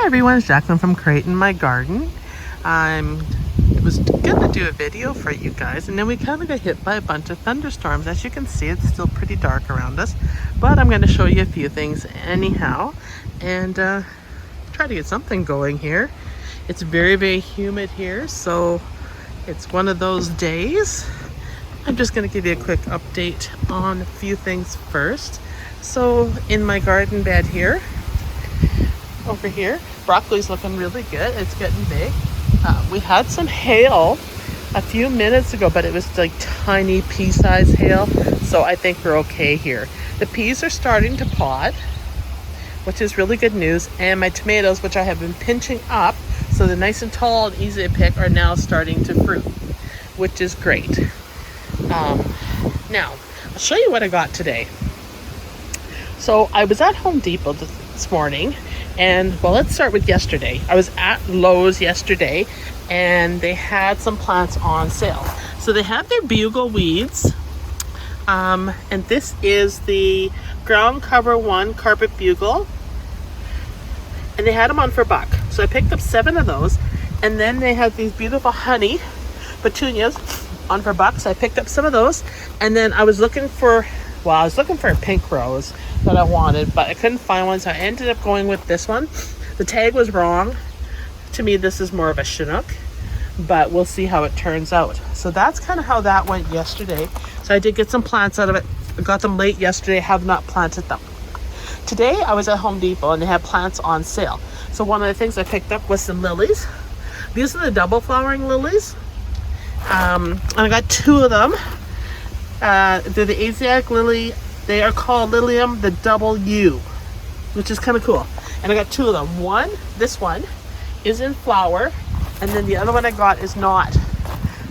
Hi everyone, it's Jacqueline from Creating My Garden. I was gonna do a video for you guys, and then we kind of got hit by a bunch of thunderstorms. As you can see, it's still pretty dark around us, but I'm going to show you a few things anyhow, and try to get something going here. It's very, very humid here, so it's one of those days. I'm just going to give you a quick update on a few things first. So in my garden bed here, over here, broccoli's looking really good. It's getting big. We had some hail a few minutes ago, but it was like tiny pea-sized hail, so I think we're okay here. The peas are starting to pod, which is really good news, and my tomatoes, which I have been pinching up so they're nice and tall and easy to pick, are now starting to fruit, which is great. Now I'll show you what I got today. So I was at Home Depot this morning, and well, let's start with yesterday. I was at Lowe's yesterday, and they had some plants on sale. So they have their bugle weeds, and this is the ground cover one carpet bugle, and they had them on for $1. So I picked up 7 of those, and then they have these beautiful honey petunias on for $1. So I picked up some of those, and then I was looking for a pink rose that I wanted, but I couldn't find one, so I ended up going with this one. The tag was wrong. To me, this is more of a Chinook, but we'll see how it turns out. So that's kind of how that went yesterday. So I did get some plants out of it. I got them late yesterday, have not planted them. Today I was at Home Depot and they had plants on sale. So one of the things I picked up was some lilies. These are the double flowering lilies. And I got 2 of them. They're the Asiatic lily. They are called Lilium the double U, which is kind of cool. And I got 2 of them. This one is in flower, and then the other one I got is not.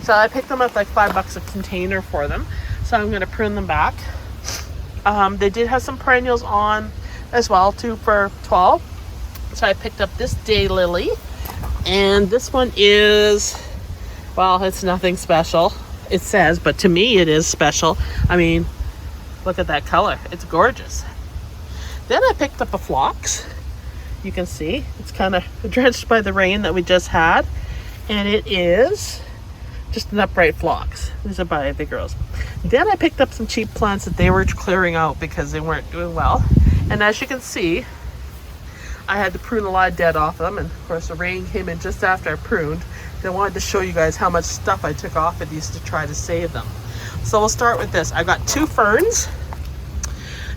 So I picked them up like $5 a container for them. So I'm going to prune them back. They did have some perennials on as well, 2 for $12. So I picked up this daylily, and this one is, well, it's nothing special. It says, but to me it is special. I mean, look at that color. It's gorgeous. Then I picked up a phlox. You can see it's kind of drenched by the rain that we just had, and it is just an upright phlox. These are by Big Rose. Then I picked up some cheap plants that they were clearing out because they weren't doing well, and as you can see, I had to prune a lot of dead off them, and of course the rain came in just after I pruned. I wanted to show you guys how much stuff I took off of these to try to save them. So we'll start with this. I got 2 ferns.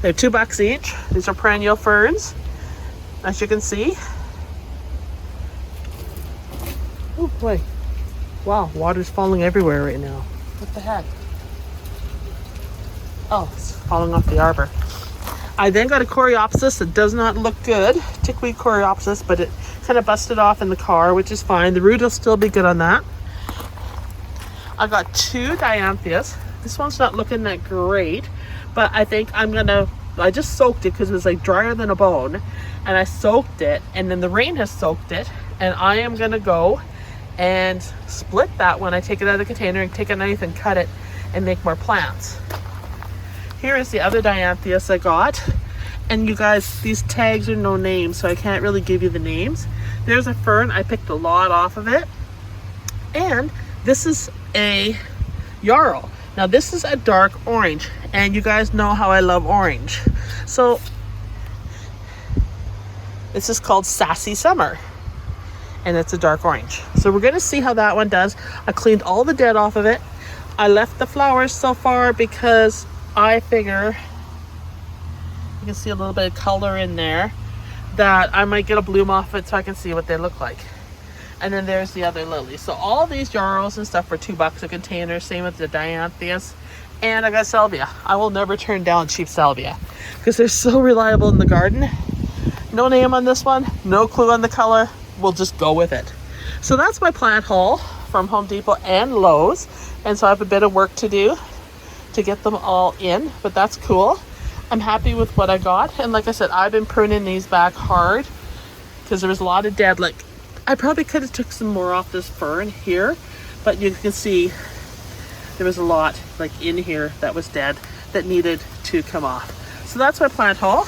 They're $2 each. These are perennial ferns, as you can see. Oh boy. Wow, water's falling everywhere right now. What the heck? Oh, it's falling off the arbor. I then got a coreopsis that does not look good. Tickweed coreopsis, but it kind of busted off in the car, which is fine. The root will still be good on that. I got 2 dianthias. This one's not looking that great, but I think I just soaked it because it was like drier than a bone, and I soaked it, and then the rain has soaked it, and I am gonna go and split that when I take it out of the container and take a knife and cut it and make more plants. Here is the other dianthias I got, and you guys, these tags are no names, so I can't really give you the names. There's a fern. I picked a lot off of it, and this is a yarrow. Now this is a dark orange, and you guys know how I love orange. So this is called Sassy Summer, and it's a dark orange. So we're gonna see how that one does. I cleaned all the dead off of it. I left the flowers so far because I figure, you can see a little bit of color in there, that I might get a bloom off it so I can see what they look like. And then there's the other lilies. So all these yarrows and stuff for $2 a container. Same with the dianthias. And I got salvia. I will never turn down cheap salvia because they're so reliable in the garden. No name on this one. No clue on the color. We'll just go with it. So that's my plant haul from Home Depot and Lowe's. And so I have a bit of work to do to get them all in, but that's cool. I'm happy with what I got. And like I said, I've been pruning these back hard because there was a lot of dead. Like, I probably could have took some more off this fern here, but you can see there was a lot like in here that was dead that needed to come off. So that's my plant haul,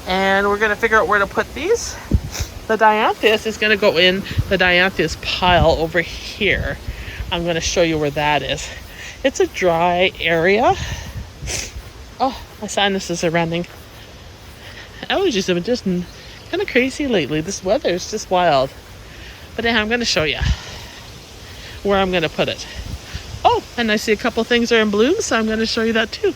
and we're gonna figure out where to put these. the dianthus is going to go in the dianthus pile over here. I'm going to show you where that is. It's a dry area. Oh, my sinuses are running. Allergies have been just kind of crazy lately. This weather is just wild. But yeah, I'm going to show you where I'm going to put it. Oh, and I see a couple things are in bloom, so I'm going to show you that too.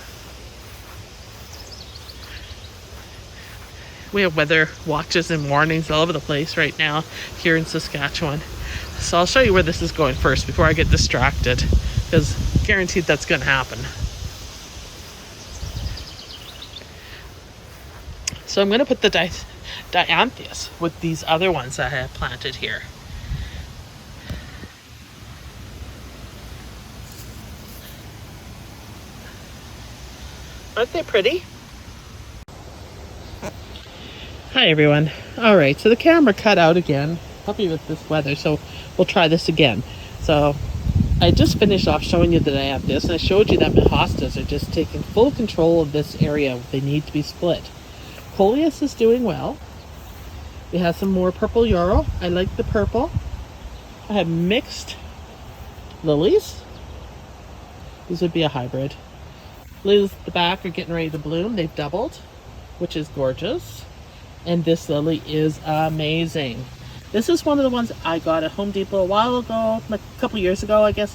We have weather watches and warnings all over the place right now here in Saskatchewan. So I'll show you where this is going first before I get distracted, because guaranteed that's going to happen. So I'm going to put the dianthus with these other ones that I have planted here. Aren't they pretty? Hi everyone. Alright, so the camera cut out again. Help you with this weather, so we'll try this again. So I just finished off showing you that I have this, and I showed you that my hostas are just taking full control of this area. They need to be split. Foliage is doing well. We have some more purple yarrow. I like the purple. I have mixed lilies. These would be a hybrid. Lilies at the back are getting ready to bloom. They've doubled, which is gorgeous. And this lily is amazing. This is one of the ones I got at Home Depot a while ago, like a couple years ago, I guess.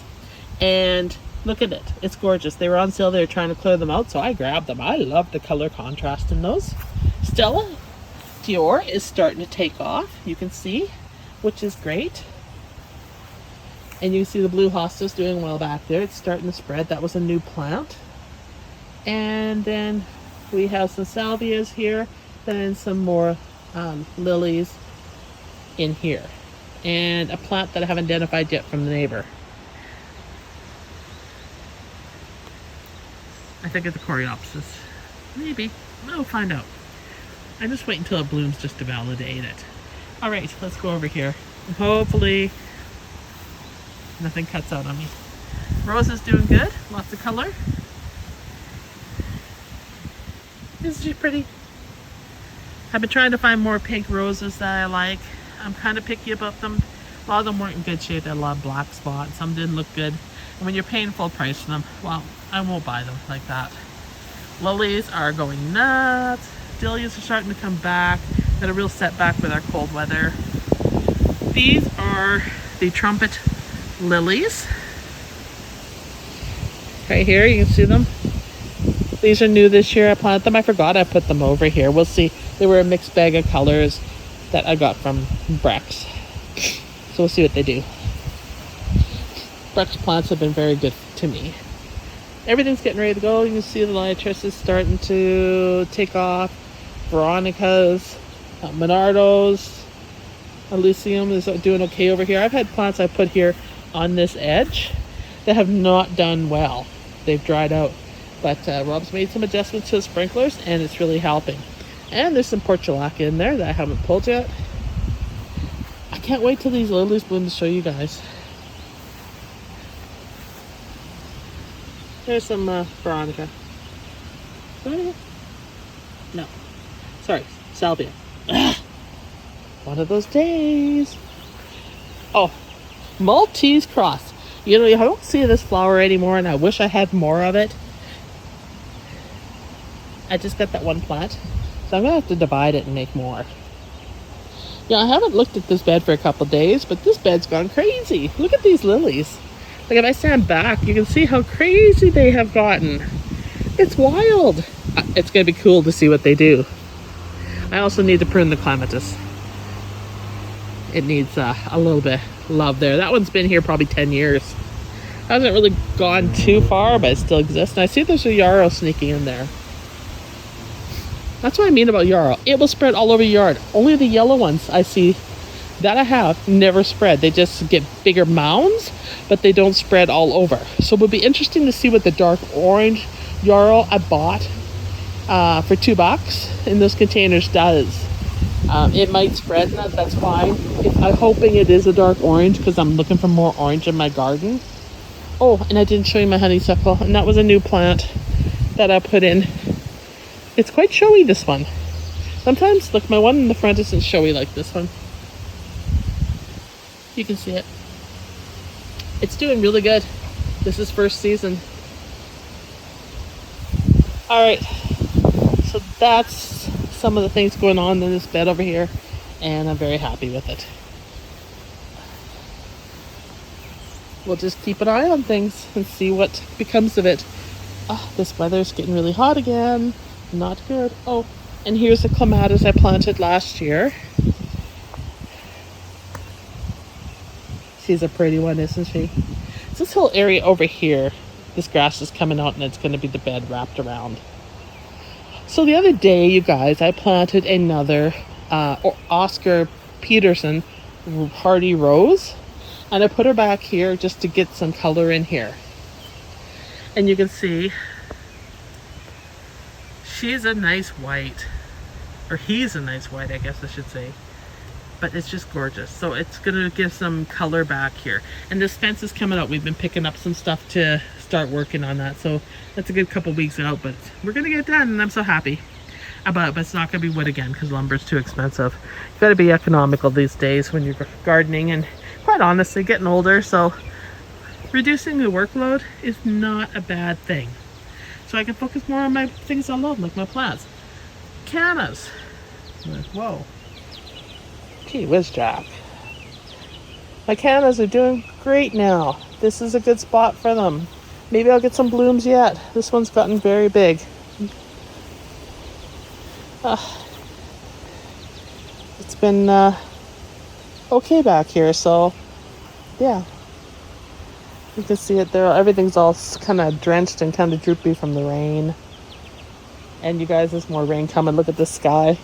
And look at it. It's gorgeous. They were on sale. They were trying to clear them out, so I grabbed them. I love the color contrast in those. Stella Dior is starting to take off, you can see, which is great. And you can see the blue hostas doing well back there. It's starting to spread. That was a new plant. And then we have some salvias here. Then some more lilies in here, and a plant that I haven't identified yet from the neighbor. I think it's a coreopsis. Maybe. We'll find out. I just wait until it blooms just to validate it. Alright, let's go over here. Hopefully nothing cuts out on me. Rose is doing good. Lots of color. Isn't she pretty? I've been trying to find more pink roses that I like. I'm kind of picky about them. A lot of them weren't in good shape. They had a lot of black spots. Some didn't look good. And when you're paying full price for them, well, I won't buy them like that. Lilies are going nuts. Dahlias are starting to come back. Got a real setback with our cold weather. These are the trumpet lilies. Right here, you can see them. These are new this year. I planted them. I forgot I put them over here. We'll see. They were a mixed bag of colors that I got from Brex. So we'll see what they do. Brex plants have been very good to me. Everything's getting ready to go. You can see the liatris is starting to take off. Veronicas, Monardos, Elysium is doing okay over here. I've had plants I put here on this edge that have not done well. They've dried out. But Rob's made some adjustments to the sprinklers, and it's really helping. And there's some portulaca in there that I haven't pulled yet. I can't wait till these lilies bloom to show you guys. There's some Veronica. Veronica? No. Sorry, salvia. Ugh. One of those days. Oh, Maltese cross. You know, I don't see this flower anymore, and I wish I had more of it. I just got that one plant, so I'm gonna have to divide it and make more. Yeah, I haven't looked at this bed for a couple days, but this bed's gone crazy. Look at these lilies. Like, if I stand back, you can see how crazy they have gotten. It's wild. It's gonna be cool to see what they do. I also need to prune the clematis. It needs a little bit of love there. That one's been here probably 10 years. Hasn't really gone too far, but it still exists. And I see there's a yarrow sneaking in there. That's what I mean about yarrow. It will spread all over your yard. Only the yellow ones I see that I have never spread. They just get bigger mounds, but they don't spread all over. So it would be interesting to see what the dark orange yarrow I bought for $2 in those containers does. It might spread, and that's fine. I'm hoping it is a dark orange because I'm looking for more orange in my garden. Oh, and I didn't show you my honeysuckle, and that was a new plant that I put in. It's quite showy, this one. Sometimes, look, my one in the front isn't showy like this one. You can see it. It's doing really good. This is first season. All right, so that's some of the things going on in this bed over here, and I'm very happy with it. We'll just keep an eye on things and see what becomes of it. This weather's getting really hot again. Not good. Oh, and here's the clematis I planted last year. She's a pretty one, isn't she? This whole area over here, this grass is coming out and it's going to be the bed wrapped around. So the other day, you guys, I planted another Oscar Peterson hardy rose, and I put her back here just to get some color in here. And you can see she's a nice white, or he's a nice white, I guess I should say. But it's just gorgeous. So it's gonna give some color back here. And this fence is coming out. We've been picking up some stuff to start working on that. So that's a good couple weeks out, but we're gonna get it done, and I'm so happy. But it's not gonna be wood again because lumber's too expensive. You gotta be economical these days when you're gardening, and quite honestly, getting older, so reducing the workload is not a bad thing. So I can focus more on my things I love, like my plants. Cannas. Whoa. Gee whiz, Jack. My cannas are doing great now. This is a good spot for them. Maybe I'll get some blooms yet. This one's gotten very big. It's been okay back here, so yeah. You can see it there. Everything's all kind of drenched and kind of droopy from the rain. And you guys, there's more rain coming. Look at the sky.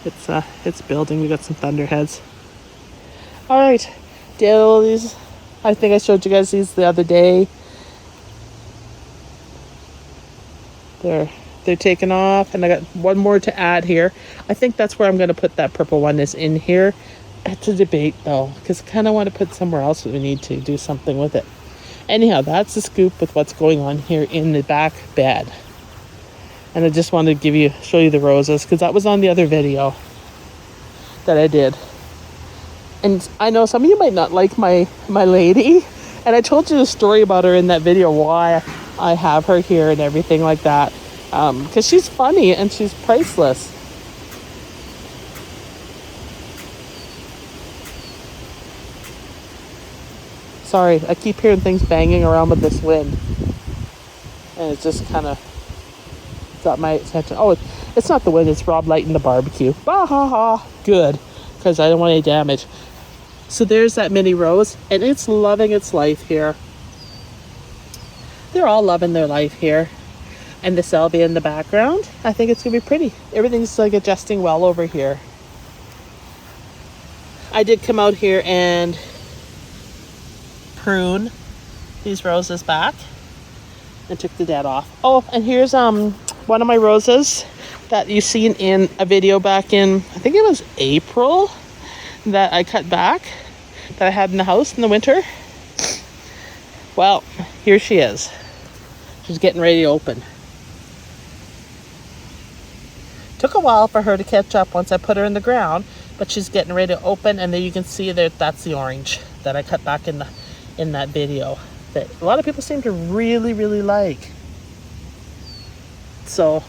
It's building. We got some thunderheads. All right, daylilies. I think I showed you guys these the other day. They're taking off, and I got one more to add here. I think that's where I'm going to put that purple one, is in here. It's a debate though, because I kind of want to put somewhere else. We need to do something with it. Anyhow, that's the scoop with what's going on here in the back bed. And I just wanted to show you the roses, because that was on the other video that I did. And I know some of you might not like my lady, and I told you the story about her in that video, why I have her here and everything like that. Because she's funny and she's priceless. Sorry, I keep hearing things banging around with this wind. And it just kind of got my attention. Oh, it's not the wind, it's Rob lighting the barbecue. Bah ha ha. Good, because I don't want any damage. So there's that mini rose, and it's loving its life here. They're all loving their life here. And the salvia in the background, I think it's gonna be pretty. Everything's like adjusting well over here. I did come out here and prune these roses back and took the dead off. Oh, and here's one of my roses that you seen in a video back in, I think it was April, that I cut back, that I had in the house in the winter. Well, here she is. She's getting ready to open. Took a while for her to catch up once I put her in the ground, but she's getting ready to open, and then you can see that that's the orange that I cut back in that video that a lot of people seem to really, really like. So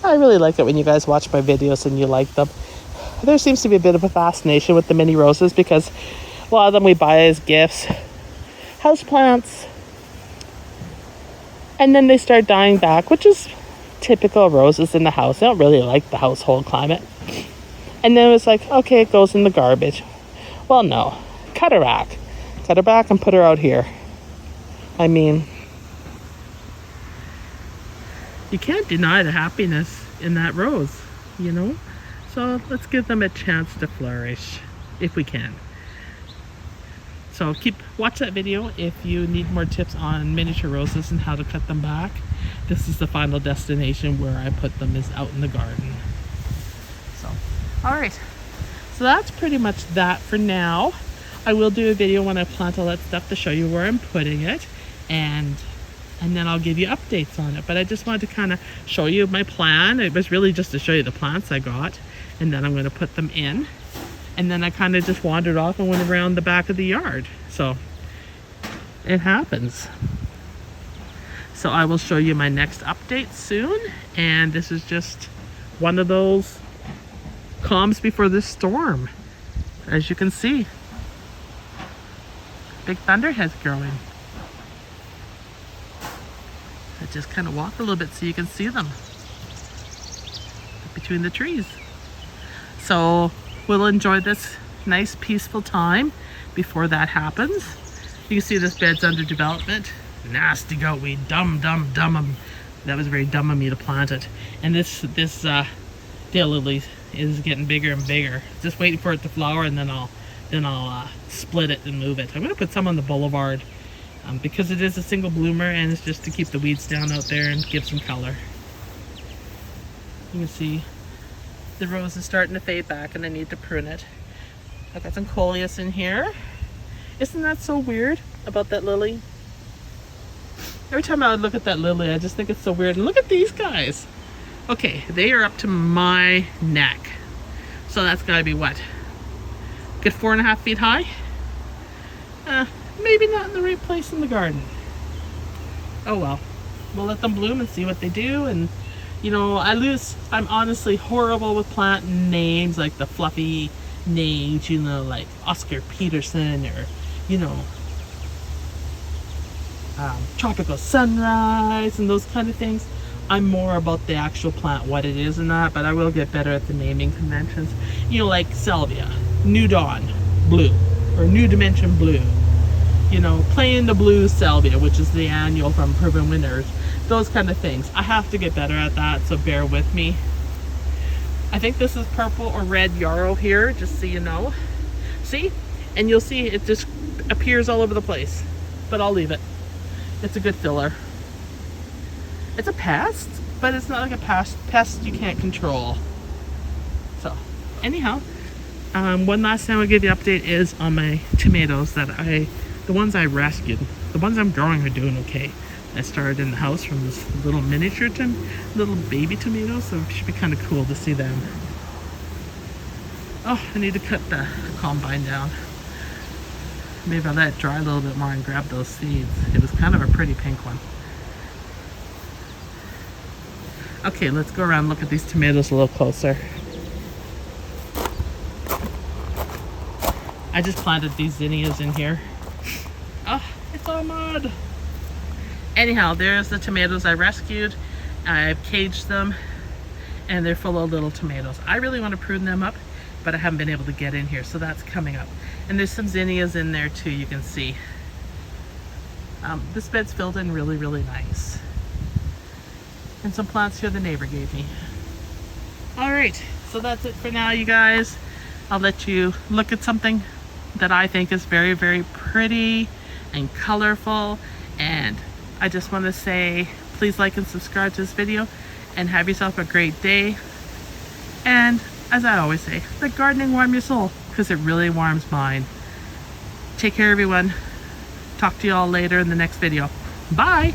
I really like it when you guys watch my videos and you like them. There seems to be a bit of a fascination with the mini roses, because a lot of them we buy as gifts, houseplants, and then they start dying back, which is typical roses in the house. They don't really like the household climate. And then it's like, okay, it goes in the garbage. Well, no, cut her back and put her out here. I mean, you can't deny the happiness in that rose, you know? So let's give them a chance to flourish if we can. So watch that video if you need more tips on miniature roses and how to cut them back. This is the final destination where I put them, is out in the garden. So, all right. So that's pretty much that for now. I will do a video when I plant all that stuff to show you where I'm putting it, and then I'll give you updates on it. But I just wanted to kind of show you my plan. It was really just to show you the plants I got, and then I'm going to put them in. And then I kind of just wandered off and went around the back of the yard. So it happens. So I will show you my next update soon. And this is just one of those calms before this storm. As you can see, big thunderheads growing. I just kind of walk a little bit so you can see them between the trees. So we'll enjoy this nice peaceful time before that happens. You can see this bed's under development. Nasty goatweed, dumb. That was very dumb of me to plant it. And this daylily is getting bigger and bigger. Just waiting for it to flower, and then I'll split it and move it. I'm gonna put some on the boulevard because it is a single bloomer, and it's just to keep the weeds down out there and give some color. You can see the rose is starting to fade back, and I need to prune it. I've got some coleus in here. Isn't that so weird about that lily? Every time I look at that lily, I just think it's so weird. And look at these guys. Okay, they are up to my neck. So that's gotta be what? Good 4.5 feet high? Maybe not in the right place in the garden. Oh well. We'll let them bloom and see what they do. And you know, I'm honestly horrible with plant names, like the fluffy names, you know, like Oscar Peterson, or, you know, Tropical Sunrise and those kind of things. I'm more about the actual plant, what it is and that, but I will get better at the naming conventions. You know, like Salvia, New Dawn Blue, or New Dimension Blue. You know, Playing the Blue Salvia, which is the annual from Proven Winners. Those kind of things. I have to get better at that, so bear with me. I think this is purple or red yarrow here, just so you know. See? And you'll see it just appears all over the place. But I'll leave it. It's a good filler. It's a pest, but it's not like a pest you can't control. So, anyhow, one last time I'll give you an update is on my tomatoes the ones I rescued. The ones I'm growing are doing okay. I started in the house from this little miniature little baby tomatoes, so it should be kind of cool to see them. Oh, I need to cut the combine down. Maybe I'll let it dry a little bit more and grab those seeds. It was kind of a pretty pink one. Okay, let's go around and look at these tomatoes a little closer. I just planted these zinnias in here. Oh, it's all mud. Anyhow, there's the tomatoes I rescued. I've caged them, and they're full of little tomatoes. I really want to prune them up, but I haven't been able to get in here, so that's coming up. And there's some zinnias in there too, you can see. This bed's filled in really, really nice. And some plants here the neighbor gave me. Alright, so that's it for now, you guys. I'll let you look at something that I think is very, very pretty and colorful. And I just want to say, please like and subscribe to this video, and have yourself a great day. And as I always say, let gardening warm your soul, because it really warms mine. Take care, everyone. Talk to you all later in the next video. Bye!